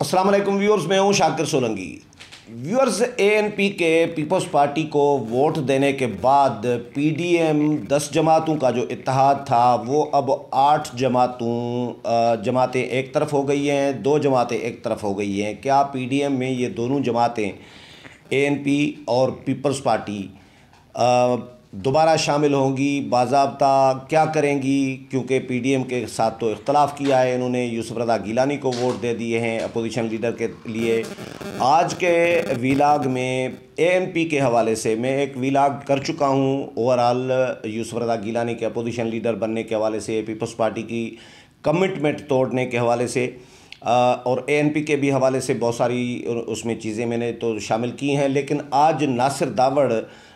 अस्सलाम वालेकुम व्यूअर्स, मैं हूं शाकिर सोलंकी। व्यूअर्स, एएनपी के पीपल्स पार्टी को वोट देने के बाद पीडीएम 10 जमातों का जो इत्तेहाद था वो अब 8 जमातें एक तरफ हो गई हैं, 2 जमातें एक तरफ हो गई हैं। क्या पीडीएम में ये दोनों जमातें एएनपी और पीपल्स पार्टी दोबारा शामिल होंगी? बाज़ाब्ता क्या करेंगी? क्योंकि पीडीएम के साथ तो इख्तलाफ किया है इन्होंने, यूसुफ रज़ा गिलानी को वोट दे दिए हैं अपोजिशन लीडर के लिए। आज के वीलाग में एएनपी के हवाले से मैं एक वीलाग कर चुका हूं, ओवरऑल यूसुफ रज़ा गिलानी के अपोजिशन लीडर बनने के हवाले से, पीपल्स पार्टी की कमिटमेंट तोड़ने के हवाले से और एएनपी के भी हवाले से बहुत सारी उसमें चीज़ें मैंने तो शामिल की हैं। लेकिन आज नासिर दावड़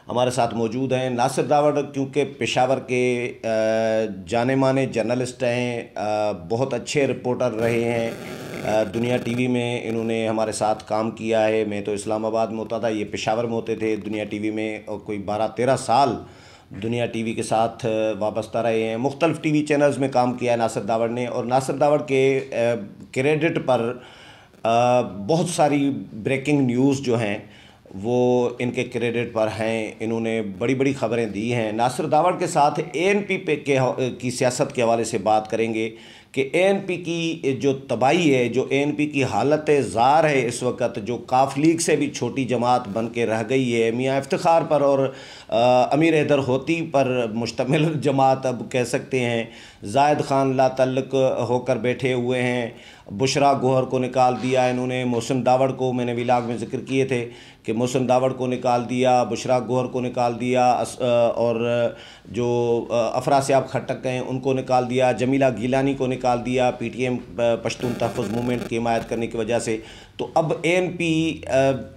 हमारे साथ मौजूद हैं। नासिर दावड़ क्योंकि पेशावर के जाने माने जर्नलिस्ट हैं, बहुत अच्छे रिपोर्टर रहे हैं, दुनिया टीवी में इन्होंने हमारे साथ काम किया है। मैं तो इस्लामाबाद में होता था, ये पेशावर में होते थे दुनिया टीवी में, और कोई 12-13 साल दुनिया टीवी के साथ वाबस्ता रहे हैं। मुख्तलिफ टीवी चैनल्स में काम किया है नासिर दावड़ ने, और नासिर दावड़ के क्रेडिट पर बहुत सारी ब्रेकिंग न्यूज़ जो हैं वो इनके क्रेडिट पर हैं। इन्होंने बड़ी बड़ी ख़बरें दी हैं। नासिर दावड़ के साथ एएनपी की सियासत के हवाले से बात करेंगे कि एएनपी की जो तबाही है, जो एएनपी की हालत ज़ार है इस वक्त, जो काफ लीग से भी छोटी जमात बन के रह गई है, मियाँ इफ्तिखार पर और अमीर हैदर होती पर मुश्तमिल जमात अब कह सकते हैं। जायद खान ला तल्लुक होकर बैठे हुए हैं। बुशरा गोहर को निकाल दिया इन्होंने। मोहसिन दावड़ को मैंने विलाग में ज़िक्र किए थे कि मोहसिन दावड़ को निकाल दिया, बुशरा गोहर को निकाल दिया, और जो अफरासियाब खट्टक हैं उनको निकाल दिया, जमीला गिलानी को निकाल दिया पीटीएम पश्तून तहफ़्फ़ुज़ मूवमेंट की हिमायत करने की वजह से। तो अब एएनपी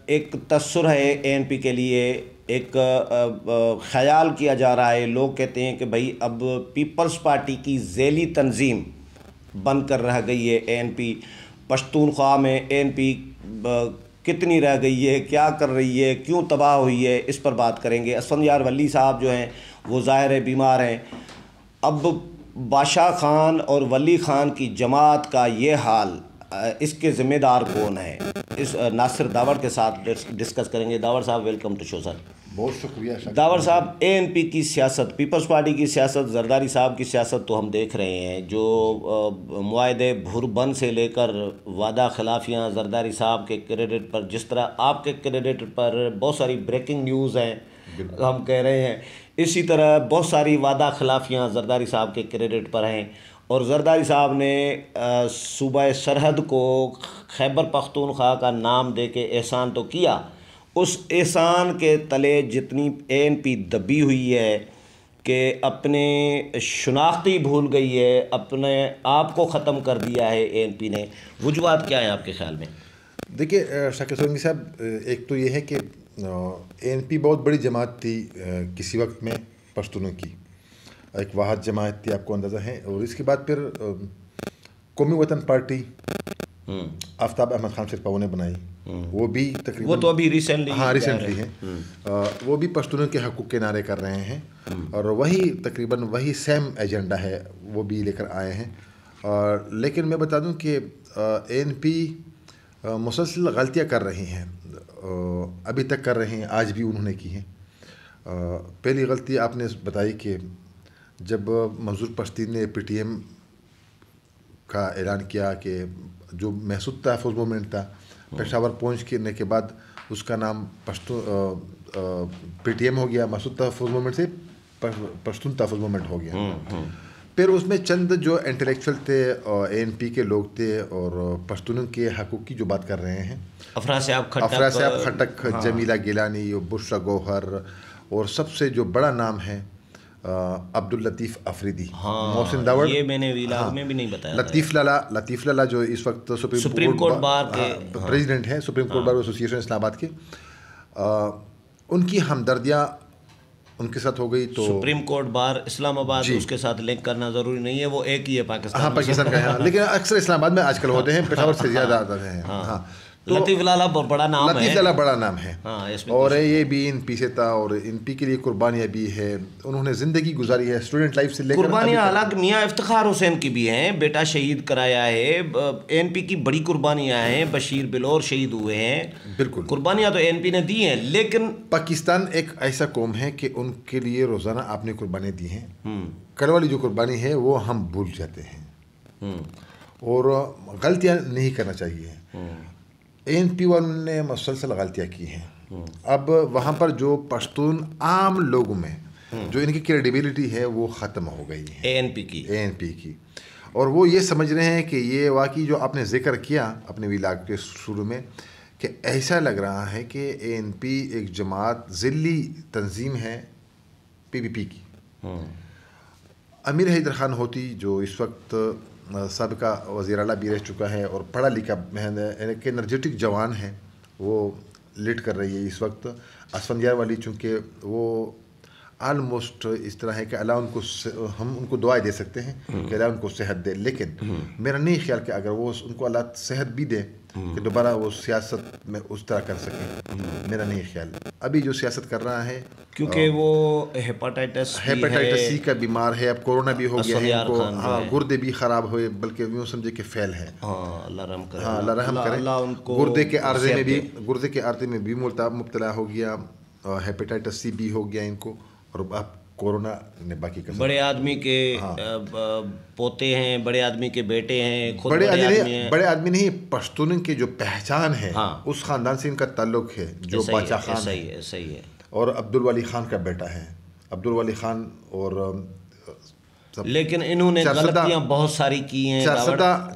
एक तसर है, एएनपी के लिए एक ख़याल किया जा रहा है। लोग कहते हैं कि भाई अब पीपल्स पार्टी की ज़ैली तंजीम बनकर रह गई है एएनपी। पश्तूनख्वा में एएनपी कितनी रह गई है, क्या कर रही है, क्यों तबाह हुई है, इस पर बात करेंगे। असफंदयार वली साहब जो हैं वो ज़ाहिर है बीमार हैं। अब बादशाह खान और वली खान की जमात का ये हाल, इसके ज़िम्मेदार कौन है, इस नासिर दावड़ के साथ डिस्कस करेंगे। दावड़ साहब, वेलकम टू शो सर। बहुत शुक्रिया। दावड़ साहब, एएनपी की सियासत, पीपल्स पार्टी की सियासत, जरदारी साहब की सियासत तो हम देख रहे हैं, जो मुआहदे भुरबन से लेकर वादा खिलाफियाँ जरदारी साहब के क्रेडिट पर, जिस तरह आपके क्रेडिट पर बहुत सारी ब्रेकिंग न्यूज़ हैं हम कह रहे हैं, इसी तरह बहुत सारी वादा खिलाफियाँ जरदारी साहब के क्रेडिट पर हैं। और जरदारी साहब ने सूबा सरहद को खैबर पख्तूनख्वा का नाम दे के एहसान तो किया, उस एहसान के तले जितनी एएनपी दबी हुई है कि अपने शनाख्ती भूल गई है, अपने आप को ख़त्म कर दिया है एएनपी ने, वजूहात क्या है आपके ख्याल में? देखिए शाकिर सोलंकी साहब, एक तो ये है कि एएनपी बहुत बड़ी जमात थी किसी वक्त में पश्तूनों की, एक वाहद जमात थी, आपको अंदाज़ा है। और इसके बाद फिर कौमी वतन पार्टी आफ्ताब अहमद खान सिरपाओ ने बनाई, वो भी तकरीबन, वो तो अभी रिसेंटली है। वो भी पश्तूनों के हकूक़ के नारे कर रहे हैं, और वही तकरीबन वही सेम एजेंडा है, वो भी लेकर आए हैं। और लेकिन मैं बता दूं कि एएनपी मुसलसल गलतियां कर रही हैं, अभी तक कर रहे हैं, आज भी उन्होंने की हैं। पहली गलती आपने बताई कि जब मंजूर पश्तीन ने पीटीएम का ऐलान किया कि जो महसूद तहफ़्फ़ुज़ मूवमेंट था, पेशावर पहुँचने के बाद उसका नाम पीटीएम हो गया, महसूद तहफ़्फ़ुज़ मूवमेंट से पश्तून तहफ़्फ़ुज़ मूवमेंट हो गया। फिर उसमें चंद जो इंटेलेक्चुअल थे और एएनपी के लोग थे और पश्तूनों के हकूक़ की जो बात कर रहे हैं, अफरासियाब खट्टक, जमीला गिलानी, बुशरा गोहर, और सबसे जो बड़ा नाम है अब्दुल लतीफ़ अफरीदी, मोहसिन दावड़, ये मैंने विलाग में भी नहीं बताया। लतीफ़ लाला जो इस वक्त सुप्रीम कोर्ट बार के प्रेसिडेंट हैं, supreme court bar association Islamabad के, उनकी हमदर्दियाँ उनके साथ हो गई। तो सुप्रीम कोर्ट बार इस्लामाबाद, उसके साथ लिंक करना ज़रूरी नहीं है, वो एक ही है पाकिस्तान। हाँ, पाकिस्तान का है, लेकिन अक्सर इस्लामाबाद में आजकल होते हैं, पेशावर से ज़्यादा आते हैं। हाँ, लतीफ़ लाला बड़ा नाम है, लतीफ़ लाला बड़ा नाम है। हाँ, इसमें और ये भी एनपी से था और एनपी के लिए कुर्बानियाँ भी है, उन्होंने ज़िंदगी गुजारी है स्टूडेंट लाइफ से लेकर। कुर्बानियाँ हालांकि मियाँ इफ्तिखार हुसैन की भी हैं, बेटा शहीद कराया है, एनपी की बड़ी कुर्बानियाँ हैं, बशीर बिलोर शहीद हुए हैं, बिल्कुल कुर्बानियाँ तो एनपी ने दी हैं। लेकिन पाकिस्तान एक ऐसा कौम है कि उनके लिए रोज़ाना आपने कुर्बानी दी हैं, कल वाली जो कुर्बानी है वो हम भूल जाते हैं और गलतियाँ नहीं करना चाहिए। एनपी वालों ने मुसलसल गलतियाँ की हैं। अब वहाँ पर जो पश्तून आम लोगों में जो इनकी क्रेडिबिलिटी है वो ख़त्म हो गई है एएनपी की, और वो ये समझ रहे हैं कि ये वाकई जो आपने जिक्र किया अपने विलाग के शुरू में कि ऐसा लग रहा है कि एएनपी एक जमात ज़िल्ली तंजीम है पीपीपी की। अमीर हैदर खान होती जो इस वक्त सबका वज़ीर आला भी रह चुका है और पढ़ा लिखा एक एनर्जेटिक जवान है, वो लीड कर रही है इस वक्त। असफंदियार वाली चूँकि वो आलमोस्ट इस तरह है कि अल्लाह उनको, हम उनको दुआएं दे सकते हैं कि अल्लाह उनको सेहत दे, लेकिन मेरा नहीं ख्याल कि अगर वो उनको अल्लाह सेहत भी दे कि दोबारा वो सियासत में उस तरह कर सकें, मेरा नहीं ख्याल। अभी जो सियासत कर रहा है क्योंकि वो हेपेटाइटिस सी का बीमार है, अब कोरोना भी हो गया है इनको, हाँ, गुर्दे भी ख़राब हुए, बल्कि यूँ समझे कि फैल है। हाँ, अल्लाह रहम करे, हाँ, अल्लाह रहम करे। गुर्दे के आर्जे में भी मुब्तला हो गया, हेपेटाइटिस सी भी हो गया इनको, और अब कोरोना ने बाकी का। बड़े आदमी के पोते हैं, बड़े आदमी के बेटे हैं, खुद बड़े आदमी नहीं, पश्तून की जो पहचान है उस ख़ानदान से इनका ताल्लुक है जो बादशाह खान है। सही है। और अब्दुल वाली खान का बेटा है, अब्दुल वाली खान। और लेकिन इन्होंने गलतियां बहुत सारी की हैं।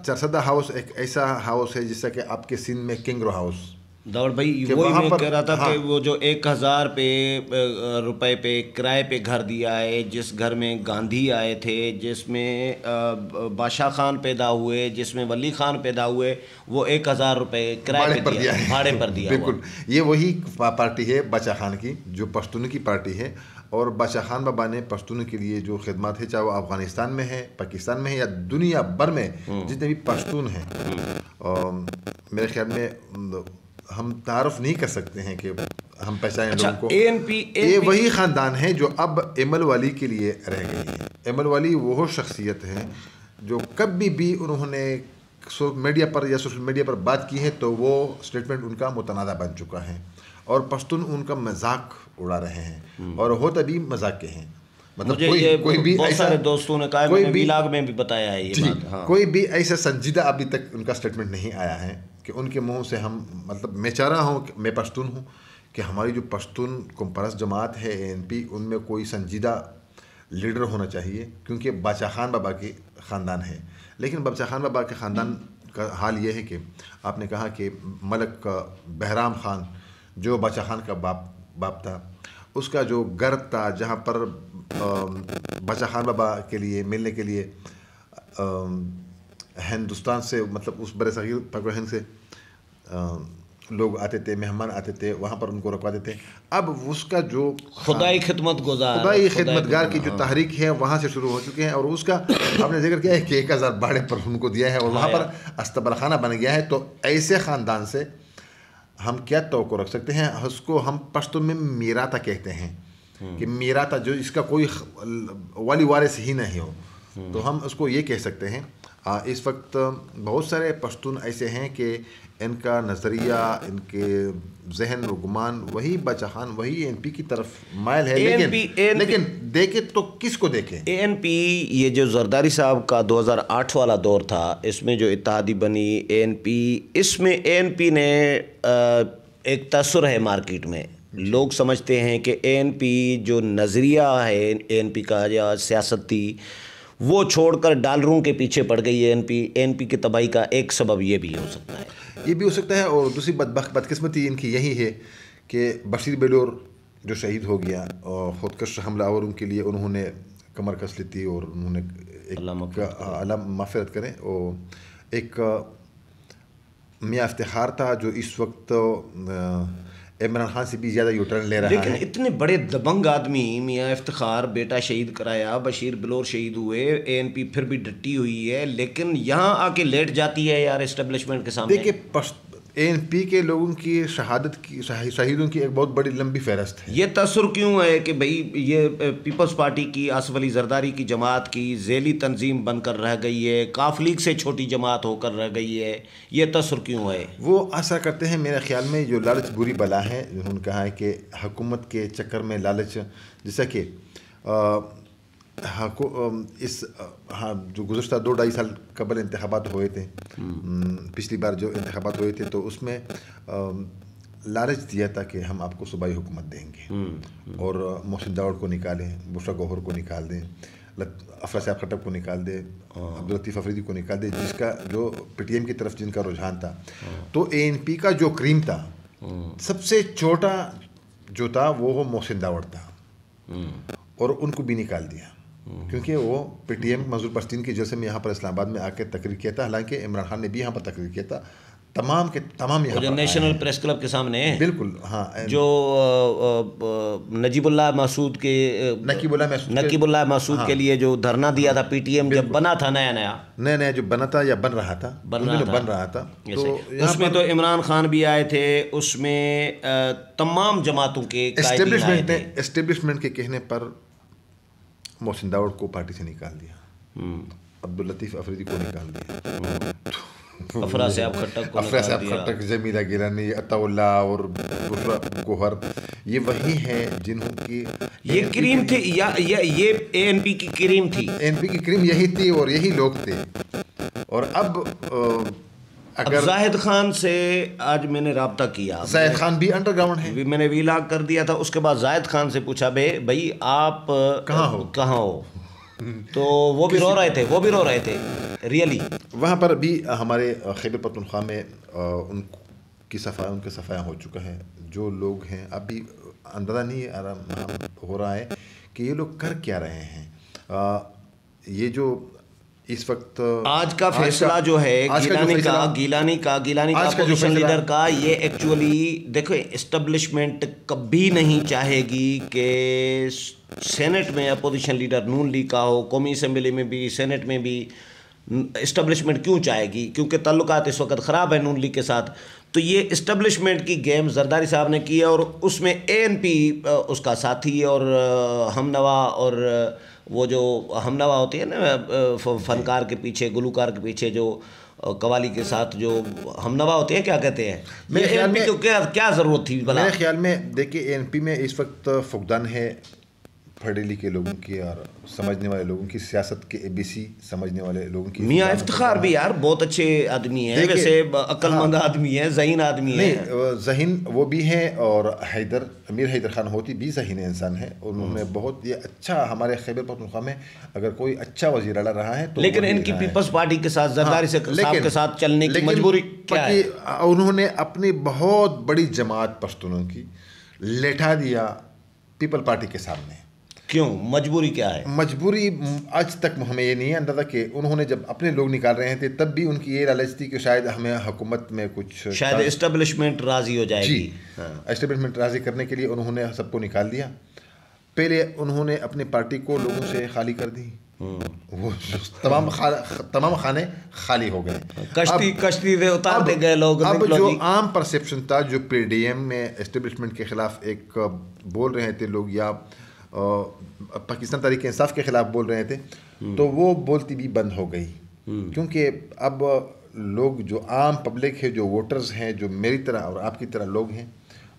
चरसदा हाउस एक ऐसा हाउस है जिससे कि आपके सिंध में किंगरो हाउस, दाऊद भाई वही मैं कह रहा था कि वो जो 1000 रुपए पे किराए पे घर दिया है, जिस घर में गांधी आए थे, जिसमें बादशाह खान पैदा हुए, जिसमें वली खान पैदा हुए, वो 1000 रुपए किराए पे दिया, भाड़े पर दिया। बिल्कुल, ये वही पार्टी है बादशाह खान की, जो पश्तून की पार्टी है। और बादशाह खान बाबा ने पश्तून के लिए जो खिदमत है, चाहे वो अफ़गानिस्तान में है, पाकिस्तान में है या दुनिया भर में जितने भी पश्तून हैं, मेरे ख्याल में हम तारुफ नहीं कर सकते हैं कि हम पहचाने लोगों को। ये वही ख़ानदान है जो अब एमल वाली के लिए रह गई है। एमल वाली वो शख्सियत है जो कभी भी उन्होंने मीडिया पर या सोशल मीडिया पर बात की है तो वो स्टेटमेंट उनका मुतनादा बन चुका है, और पश्तून उनका मजाक उड़ा रहे हैं, और होता भी मजाक के हैं। मतलब कोई भी ऐसा, दोस्तों ने कहा, मैंने व्लॉग में भी बताया है ये बात। हाँ। कोई भी ऐसा संजीदा अभी तक उनका स्टेटमेंट नहीं आया है कि उनके मुंह से हम, मतलब मैं चाह रहा हूँ, मैं पश्तून हूँ, कि हमारी जो पश्तून कुमपरस्त जमात है एएनपी, उनमें कोई संजीदा लीडर होना चाहिए, क्योंकि बादशाह खान बाबा के ख़ानदान है। लेकिन बादशाह खान बाबा के ख़ानदान का हाल ये है कि आपने कहा कि मलक बहराम खान जो बादशाह खान का बाप था, उसका जो घर था जहाँ पर बादशाह खान बाबा के लिए मिलने के लिए हिंदुस्तान से, मतलब उस बड़े सगीर पाक हिंद से लोग आते थे, मेहमान आते थे, वहाँ पर उनको रुकवाते थे। अब उसका जो खुदाई खिदमतगार की जो तहरीक है वहाँ से शुरू हो चुके हैं, और उसका आपने जिक्र किया है कि 1000 भाड़े पर उनको दिया है और वहाँ पर अस्तबल खाना बन गया है। तो ऐसे ख़ानदान से हम क्या तवक्को रख सकते हैं? उसको हम पश्तून में मीराता कहते हैं कि मीराता जो इसका कोई वाली वारिस ही नहीं हो, तो हम उसको ये कह सकते हैं। इस वक्त बहुत सारे पश्तून ऐसे हैं कि इनका नज़रिया, इनके जहन व गुमान वही बादशाह खान, वही एएनपी की तरफ मायल है। लेकिन देखे तो किसको देखें? एएनपी, ये जो जरदारी साहब का 2008 वाला दौर था, इसमें जो इत्तेहादी बनी एएनपी, इसमें एएनपी ने एक तसर है मार्केट में। लोग समझते हैं कि एएनपी जो नज़रिया है एएनपी का या सियासत थी, वो छोड़कर डॉलरों के पीछे पड़ गई है। एएनपी की तबाही का एक सबब ये भी हो सकता है, ये भी हो सकता है। और दूसरी बदकिस्मती इनकी यही है कि बशीर बिलोर जो शहीद हो गया, और ख़ुदकश हमलावरों के लिए उन्होंने कमर कस ली थी, और उन्होंने अल्लाह माफ़िरत करें, और एक मियाँ इफ्तिखार था जो इस वक्त इमरान खान से भी ज़्यादा यूटर्न ले रहा है। लेकिन इतने बड़े दबंग आदमी मियाँ इफ्तिखार, बेटा शहीद कराया, बशीर बिलोर शहीद हुए, एएनपी फिर भी डटी हुई है, लेकिन यहाँ आके लेट जाती है यार एस्टेब्लिशमेंट के सामने। देखिए ANP के लोगों की शहादत की शहीदों की एक बहुत बड़ी लंबी फहरिस्त है। ये तसर क्यों है कि भाई ये पीपल्स पार्टी की आसिफ अली जरदारी की जमात की झेली तंजीम बनकर रह गई है, काफ लीग से छोटी जमात होकर रह गई है, ये तसर क्यों है? वो ऐसा करते हैं मेरे ख्याल में, जो लालच बुरी बला है, उन्होंने कहा है कि हुकूमत के चक्कर में लालच, जैसा कि हाँ जो गुज़श्ता 2-2.5 साल कबल इंतखाबात हुए थे, पिछली बार जो इंतखाबात हुए थे तो उसमें लालच दिया था कि हम आपको सूबाई हुकूमत देंगे और मोहसिन दाऊद को निकालें, बुशरा गौहर को निकाल दें, अफरा साहब खट्टक को निकाल दे, अब्दुल लतीफ़ अफरीदी को निकाल दे, जिसका जो PTM की तरफ जिनका रुझान था। तो ANP का जो क्रीम था, सबसे छोटा जो था वो मोहसिन दाऊद था, और उनको भी निकाल दिया क्योंकि वो PTM मंजूर परस्तीन के जलसे में यहाँ पर इस्लामाबाद में आकर तकरीर किया था। हालांकि इमरान खान ने भी यहाँ पर तकरीर किया था, तमाम के तमाम यहाँ जो पर नेशनल प्रेस क्लब के सामने है, बिल्कुल हाँ, जो नजीबुल्लाह मसूद के नकीबुल्लाह मसूद के लिए जो धरना दिया था PTM जब बना था, नया जो बना था या बन रहा था, बन रहा था, तो उसमें तो इमरान खान भी आए थे, उसमें तमाम जमातों के एस्टेब्लिशमेंट के कहने पर मोहसिन दाऊद को पार्टी से निकाल दिया, अब्दुल लतीफ़ अफरीदी को निकाल दिया, अफरा साहब खट्टक, जमीला गिलानी, अताउल्ला और बुशरा गौहर, ये वही हैं जिनकी ये क्रीम थी, या ये ANP की क्रीम थी। ANP की क्रीम यही थी और यही लोग थे। और अब अगर जाहिद खान से आज मैंने रब्ता किया, जाहिद खान भी अंडरग्राउंड है, मैंने वीलॉग कर दिया था, उसके बाद जाहिद खान से पूछा भाई आप कहाँ हो तो वो भी रो रहे थे रियली। वहाँ पर भी हमारे खैबर पख्तूनख्वा में उनके सफाया हो चुका है। जो लोग हैं अभी अंदाज़ा नहीं हो रहा है कि ये लोग कर क्या रहे हैं। ये जो इस वक्त आज का फैसला जो है गीलानी का अपोजिशन लीडर का, ये एक्चुअली देखो, एस्टेब्लिशमेंट कभी नहीं चाहेगी कि सेनेट में अपोजिशन लीडर नून लीग का हो, कौमी असम्बली में भी, सेनेट में भी। एस्टेब्लिशमेंट क्यों चाहेगी? क्योंकि ताल्लुकात इस वक्त ख़राब है नून लीग के साथ। तो ये इस्टब्लिशमेंट की गेम जरदारी साहब ने की है, और उसमें ANP उसका साथी और हमनवा, और वो जो हमनवा होती है ना फनकार के पीछे, गुलूकार के पीछे जो कवाली के साथ जो हमनवा होती है, क्या कहते हैं, मेरे ख्याल में क्या ज़रूरत थी? मेरे ख्याल में देखिए ANP में इस वक्त फुकदान है पढ़े लिखे लोगों की और समझने वाले लोगों की, सियासत के ABC समझने वाले लोगों की। मियाँ इफ्तिखार भी यार बहुत अच्छे आदमी हैं, वैसे अक्लमंद आदमी है, ज़हीन आदमी है। नहीं, ज़हीन वो भी हैं, और अमीर हैदर खान होती भी ज़हीन इंसान है, और उन्होंने बहुत ये अच्छा हमारे खैबर पख्तूनख्वा में अगर कोई अच्छा वज़ीर आला रहा है तो, लेकिन इनकी पीपल्स पार्टी के साथ जरदारी साहब के साथ चलने की मजबूरी क्या है? उन्होंने अपनी बहुत बड़ी जमात पश्तूनों की लेटा दिया पीपल पार्टी के सामने। क्यों? मजबूरी क्या है? मजबूरी आज तक हमें ये नहीं है अंदाज़ा कि उन्होंने जब अपने लोग निकाल रहे थे तब भी उनकी ये लालच थी कि शायद हमें हुकूमत में कुछ, शायद एस्टेब्लिशमेंट राज़ी हो जाएगी। एस्टेब्लिशमेंट राज़ी करने के लिए उन्होंने सबको निकाल दिया। पहले उन्होंने अपनी पार्टी को लोगों से खाली कर दी, वो तमाम खाने खाली हो गए, कश्ती से उतार दे गए लोग। अब जो आम परसेप्शन था, जो PDM में एस्टेब्लिशमेंट के ख़िलाफ़ एक बोल रहे थे लोग, या पाकिस्तान तहरीक इंसाफ के ख़िलाफ़ बोल रहे थे, तो वो बोलती भी बंद हो गई, क्योंकि अब लोग जो आम पब्लिक है, जो वोटर्स हैं, जो मेरी तरह और आपकी तरह लोग हैं,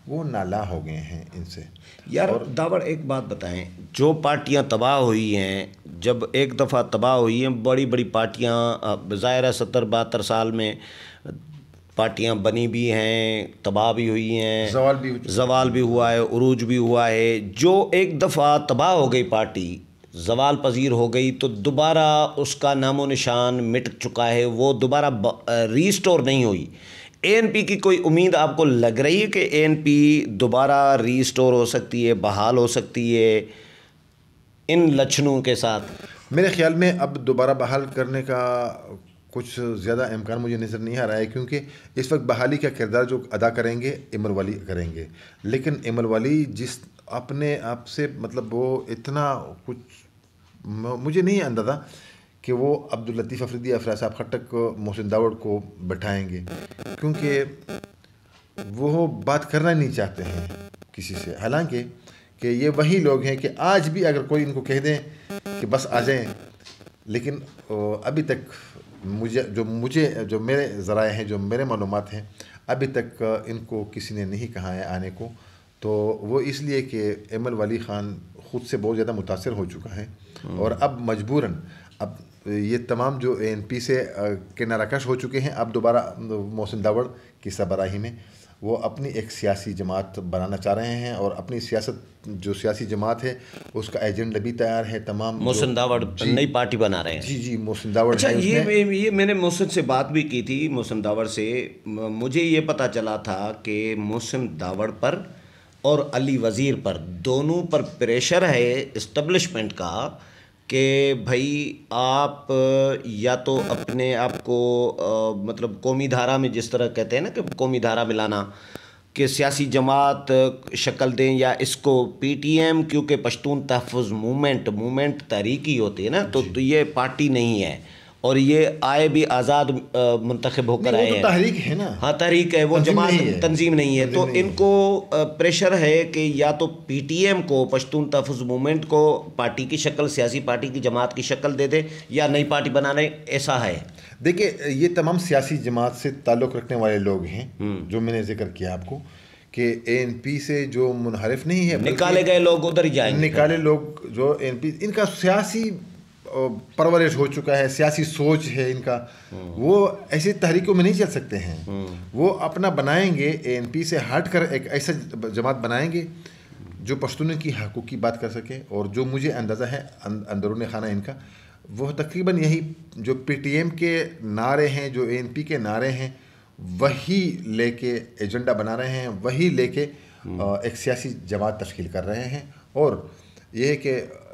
वो नाला हो गए हैं इनसे। यार और दावड़ एक बात बताएं, जो पार्टियां तबाह हुई हैं, जब एक दफ़ा तबाह हुई हैं बड़ी बड़ी पार्टियां, ज़ाहिर है 70-72 साल में पार्टियां बनी भी हैं, तबाह भी हुई हैं, जवाल भी हुआ है, उरूज भी हुआ है। जो एक दफ़ा तबाह हो गई पार्टी, जवाल पजीर हो गई, तो दोबारा उसका नामो निशान मिट चुका है, वो दोबारा रीस्टोर नहीं हुई। ANP की कोई उम्मीद आपको लग रही है कि ANP दोबारा रीस्टोर हो सकती है, बहाल हो सकती है इन लक्षणों के साथ? मेरे ख्याल में अब दोबारा बहाल करने का कुछ ज़्यादा इम्कान मुझे नज़र नहीं आ रहा है, क्योंकि इस वक्त बहाली का किरदार जो अदा करेंगे इमर वाली करेंगे, लेकिन इमर वाली जिस अपने आप से मतलब वो इतना कुछ मुझे नहीं अंदाज़ा कि वो अब्दुल लतीफ़ अफरीदी, अफरा साहब खट्टक, मोहसिन दाऊद को बैठाएंगे, क्योंकि वो बात करना नहीं चाहते हैं किसी से। हालांकि कि ये वही लोग हैं कि आज भी अगर कोई इनको कह दें कि बस आ जाएं, लेकिन अभी तक जो मेरे ज़राए हैं, जो मेरे मालूमात हैं, अभी तक इनको किसी ने नहीं कहा है आने को। तो वो इसलिए कि एमल वाली ख़ान ख़ुद से बहुत ज़्यादा मुतासर हो चुका है और अब मजबूरन अब ये तमाम जो ANP से किनाराकश हो चुके हैं, अब दोबारा मोहसिन दावड़ की सरबराही में वो अपनी एक सियासी जमात बनाना चाह रहे हैं और अपनी सियासी जमात है उसका एजेंडा भी तैयार है। तमाम मोहसिन दावड़ नई पार्टी बना रहे हैं। जी मोहसिन दावड़। अच्छा, ये मैंने मोहसिन से बात भी की थी, मोहसिन दावड़ से मुझे ये पता चला था कि मोहसिन दावड़ पर और अली वज़ीर पर दोनों पर प्रेशर है इस्टब्लिशमेंट का कि भाई आप या तो अपने आप को मतलब कौमी धारा में, जिस तरह कहते हैं ना कि कौमी धारा मिलाना, कि सियासी जमात शक्ल दें, या इसको PTM, क्योंकि पश्तून तहफ़्फ़ुज़ मूवमेंट तहरीक ही होती है ना, तो ये पार्टी नहीं है और ये आए भी आज़ाद मुंतखब होकर आए हैं। तो तहरीक है ना। हाँ, तहरीक है, वो जमात तंजीम नहीं है। तो इनको प्रेशर है कि या तो PTM को, पश्तून तहफ़्फ़ुज़ मूवमेंट को पार्टी की शक्ल, सियासी पार्टी की जमात की शक्ल दे दे या नई पार्टी बनाने, ऐसा है। देखिए, ये तमाम सियासी जमात से ताल्लुक़ रखने वाले लोग हैं जो मैंने जिक्र किया आपको कि ANP से जो मुनहरिफ नहीं है, निकाले गए लोग उधर ही जाएंगे। निकाले लोग जो ANP, इनका सियासी परवरिश हो चुका है, सियासी सोच है इनका, वो ऐसी तहरीकों में नहीं चल सकते हैं। वो अपना बनाएंगे, ANP से हट कर एक ऐसा जमात बनाएंगे जो पश्तून की हकूक़ की बात कर सके। और जो मुझे अंदाज़ा है अंदरून खाना इनका, वो तकरीबन यही जो PTM के नारे हैं, जो ANP के नारे हैं, वही लेके एजेंडा बना रहे हैं, वही लेके एक सियासी जमात तश्कील कर रहे हैं। और यह है कि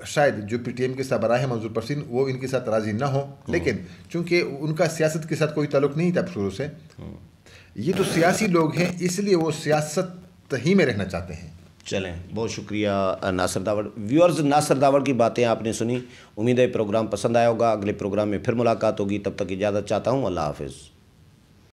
शायद जो PTM के सरबराह मंजूर परसीन वो इनके साथ राज़ी ना हो, लेकिन चूँकि उनका सियासत के साथ कोई ताल्लुक़ नहीं था शुरू से, ये तो सियासी लोग हैं, इसलिए वो सियासत ही में रहना चाहते हैं। चलें, बहुत शुक्रिया नासिर दावड़। व्यूअर्स, नासिर दावड़ की बातें आपने सुनी। उम्मीद है प्रोग्राम पसंद आया होगा। अगले प्रोग्राम में फिर मुलाकात होगी, तब तक इजाज़त चाहता हूँ। अल्लाह हाफ़िज़।